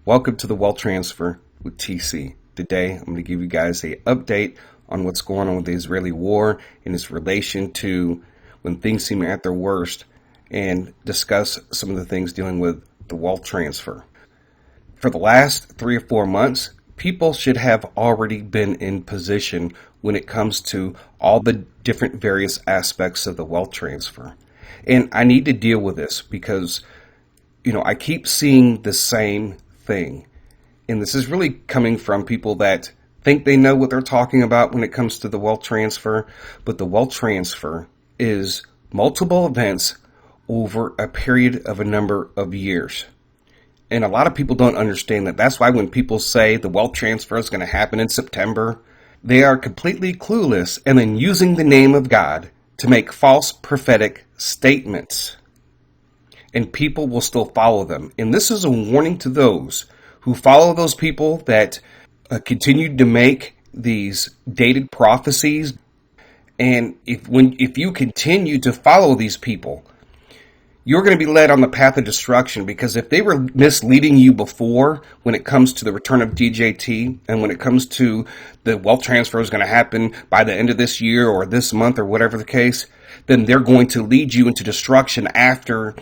Welcome to the Wealth Transfer with TC. Today, I'm going to give you guys an update on what's going on with the Israeli war in its relation to when things seem at their worst and discuss some of the things dealing with the wealth transfer. For the last 3 or 4 months, people should have already been in position when it comes to all the different various aspects of the wealth transfer. And I need to deal with this because, I keep seeing the same thing. And this is really coming from people that think they know what they're talking about when it comes to the wealth transfer. But the wealth transfer is multiple events over a period of a number of years. And a lot of people don't understand that. That's why when people say the wealth transfer is going to happen in September, they are completely clueless and then using the name of God to make false prophetic statements. And people will still follow them. And this is a warning to those who follow those people that continue to make these dated prophecies. And if you continue to follow these people, you're going to be led on the path of destruction, because if they were misleading you before when it comes to the return of DJT and when it comes to the wealth transfer is going to happen by the end of this year or this month or whatever the case, then they're going to lead you into destruction after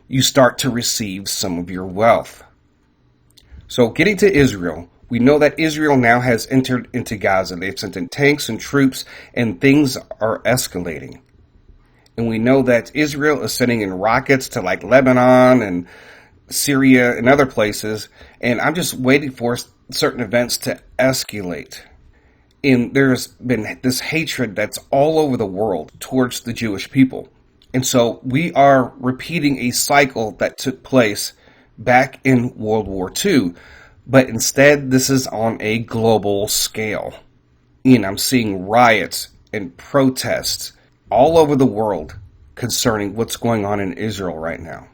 you start to receive some of your wealth. So getting to Israel, we know that Israel now has entered into Gaza. They've sent in tanks and troops, and things are escalating. And we know that Israel is sending in rockets to like Lebanon and Syria and other places. And I'm just waiting for certain events to escalate. And there's been this hatred that's all over the world towards the Jewish people. And so we are repeating a cycle that took place back in World War II. But instead, this is on a global scale. And I'm seeing riots and protests all over the world concerning what's going on in Israel right now.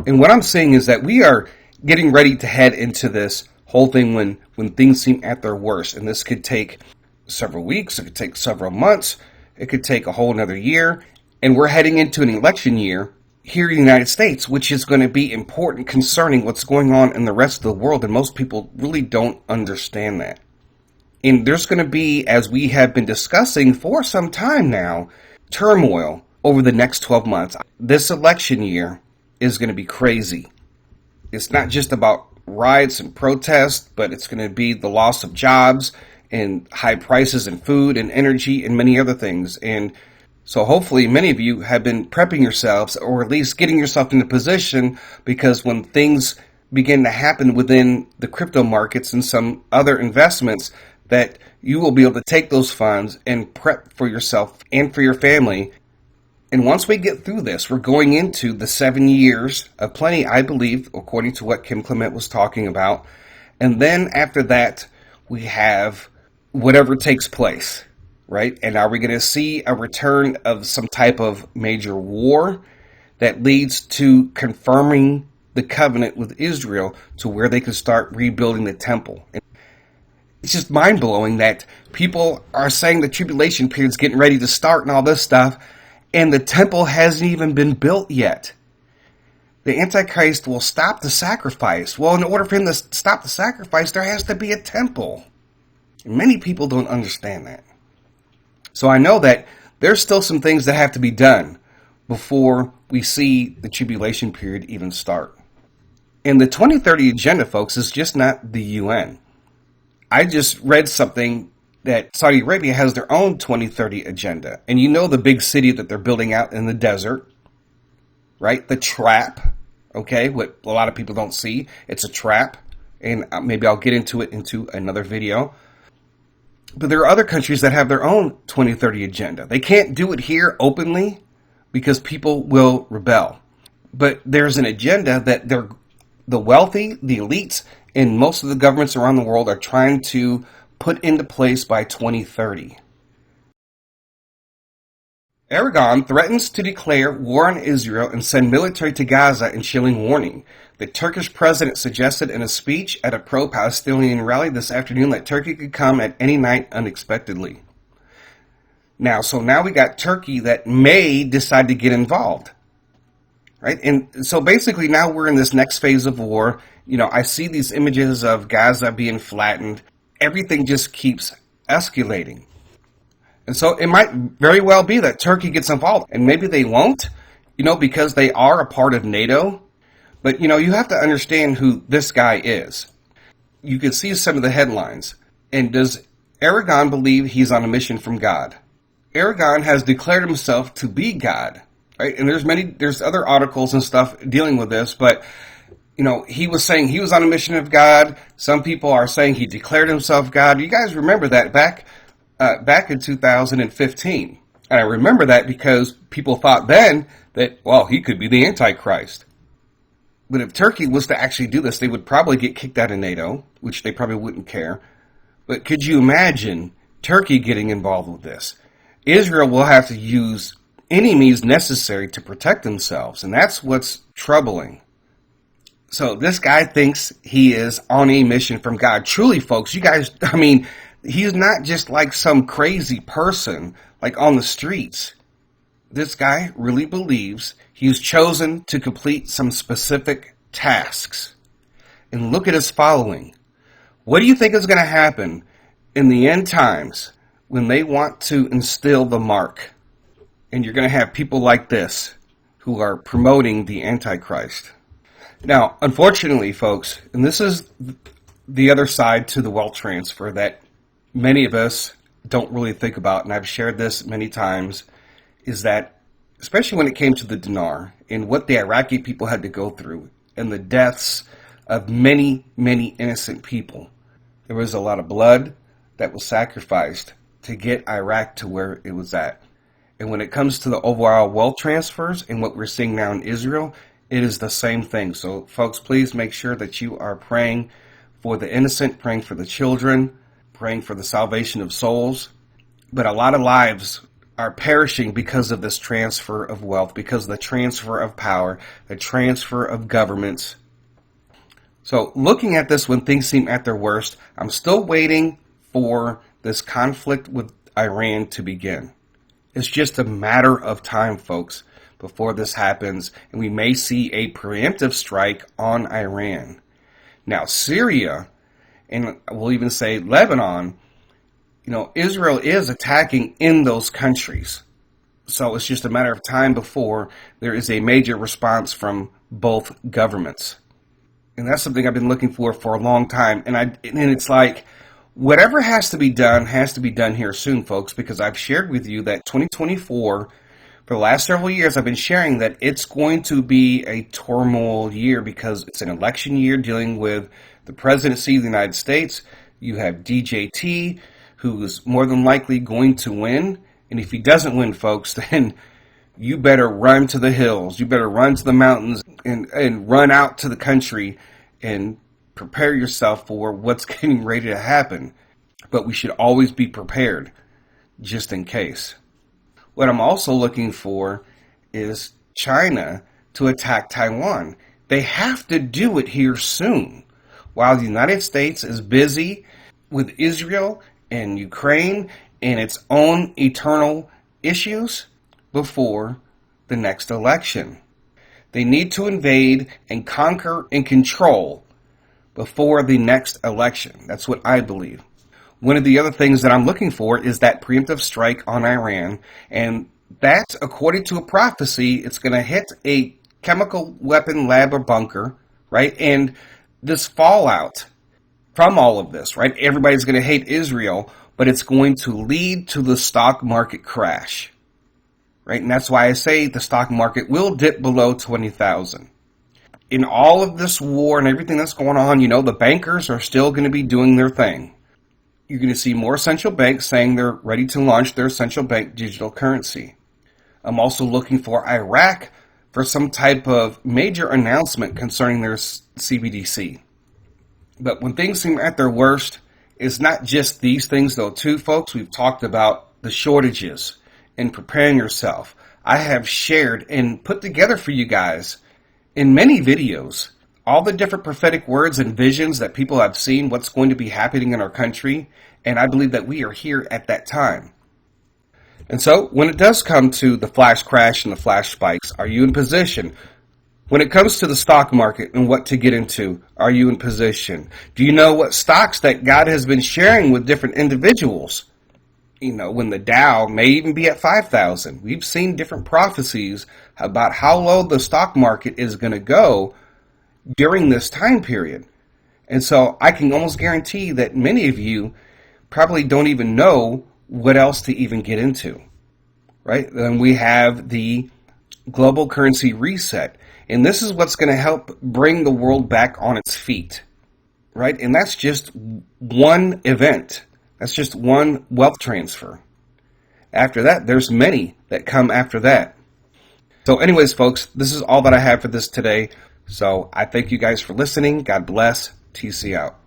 And what I'm saying is that we are getting ready to head into this whole thing when things seem at their worst. And this could take several weeks, it could take several months, it could take a whole another year. And we're heading into an election year here in the United States, which is going to be important concerning what's going on in the rest of the world. And most people really don't understand that. And there's going to be, as we have been discussing for some time now, turmoil over the next 12 months. This election year is going to be crazy. It's not just about riots and protests, but it's going to be the loss of jobs and high prices in food and energy and many other things. And so hopefully many of you have been prepping yourselves, or at least getting yourself in a position, because when things begin to happen within the crypto markets and some other investments, that you will be able to take those funds and prep for yourself and for your family. And once we get through this, we're going into the 7 years of plenty, I believe, according to what Kim Clement was talking about. And then after that, we have whatever takes place, right? And are we going to see a return of some type of major war that leads to confirming the covenant with Israel to where they can start rebuilding the temple? And it's just mind-blowing that people are saying the tribulation period's getting ready to start and all this stuff, and the temple hasn't even been built yet. The Antichrist will stop the sacrifice. Well, in order for him to stop the sacrifice, there has to be a temple. And many people don't understand that. So I know that there's still some things that have to be done before we see the tribulation period even start. And the 2030 agenda, folks, is just not the UN. I just read something that Saudi Arabia has their own 2030 agenda. And you know the big city that they're building out in the desert, right? The trap, okay? What a lot of people don't see. It's a trap. And maybe I'll get into it into another video. But there are other countries that have their own 2030 agenda. They can't do it here openly because people will rebel. But there's an agenda that the wealthy, the elites, and most of the governments around the world are trying to put into place by 2030. Erdogan threatens to declare war on Israel and send military to Gaza in chilling warning. The Turkish president suggested in a speech at a pro-Palestinian rally this afternoon that Turkey could come at any night unexpectedly. Now we got Turkey that may decide to get involved. Right? And so basically now we're in this next phase of war, I see these images of Gaza being flattened. Everything just keeps escalating. And so it might very well be that Turkey gets involved, and maybe they won't, because they are a part of NATO. But, you have to understand who this guy is. You can see some of the headlines. And does Erdogan believe he's on a mission from God? Erdogan has declared himself to be God, right? And there's other articles and stuff dealing with this, but, he was saying he was on a mission of God. Some people are saying he declared himself God. You guys remember that back in 2015. And I remember that because people thought then that, well, he could be the Antichrist. But if Turkey was to actually do this, they would probably get kicked out of NATO, which they probably wouldn't care. But could you imagine Turkey getting involved with this? Israel will have to use any means necessary to protect themselves, and that's what's troubling. So this guy thinks he is on a mission from God. Truly, folks, you guys, he's not just like some crazy person like on the streets. This guy really believes he's chosen to complete some specific tasks. And look at his following. What do you think is going to happen in the end times when they want to instill the mark? And you're going to have people like this who are promoting the Antichrist. Now, unfortunately, folks, and this is the other side to the wealth transfer that many of us don't really think about, and I've shared this many times, is that, especially when it came to the dinar and what the Iraqi people had to go through and the deaths of many, many innocent people, there was a lot of blood that was sacrificed to get Iraq to where it was at. And when it comes to the overall wealth transfers and what we're seeing now in Israel, it is the same thing. So, folks, please make sure that you are praying for the innocent, praying for the children, praying for the salvation of souls. But a lot of lives are perishing because of this transfer of wealth, because of the transfer of power, the transfer of governments. So looking at this when things seem at their worst, I'm still waiting for this conflict with Iran to begin. It's just a matter of time, folks, before this happens, and we may see a preemptive strike on Iran. Now, Syria, and we'll even say Lebanon, Israel is attacking in those countries. So it's just a matter of time before there is a major response from both governments. And that's something I've been looking for a long time. And it's like, whatever has to be done here soon, folks, because I've shared with you that 2024, for the last several years, I've been sharing that it's going to be a turmoil year because it's an election year dealing with the presidency of the United States. You have DJT, who is more than likely going to win. And if he doesn't win, folks, then you better run to the hills. You better run to the mountains and run out to the country and prepare yourself for what's getting ready to happen. But we should always be prepared, just in case. What I'm also looking for is China to attack Taiwan. They have to do it here soon. While the United States is busy with Israel and Ukraine and its own eternal issues before the next election. They need to invade and conquer and control before the next election. That's what I believe. One of the other things that I'm looking for is that preemptive strike on Iran, and that, according to a prophecy, it's going to hit a chemical weapon lab or bunker, right? And this fallout from all of this, right? Everybody's going to hate Israel, but it's going to lead to the stock market crash, right? And that's why I say the stock market will dip below 20,000. In all of this war and everything that's going on, the bankers are still going to be doing their thing. You're going to see more central banks saying they're ready to launch their central bank digital currency. I'm also looking for Iraq for some type of major announcement concerning their CBDC. But when things seem at their worst, it's not just these things though too, folks. We've talked about the shortages and preparing yourself. I have shared and put together for you guys in many videos all the different prophetic words and visions that people have seen, what's going to be happening in our country, and I believe that we are here at that time. And so, when it does come to the flash crash and the flash spikes, are you in position? When it comes to the stock market and what to get into, are you in position? Do you know what stocks that God has been sharing with different individuals? You know, when the Dow may even be at 5,000. We've seen different prophecies about how low the stock market is going to go during this time period. And so I can almost guarantee that many of you probably don't even know what else to even get into, right? Then we have the global currency reset. And this is what's going to help bring the world back on its feet, right? And that's just one event. That's just one wealth transfer. After that, there's many that come after that. So anyways, folks, this is all that I have for this today. So I thank you guys for listening. God bless. TC out.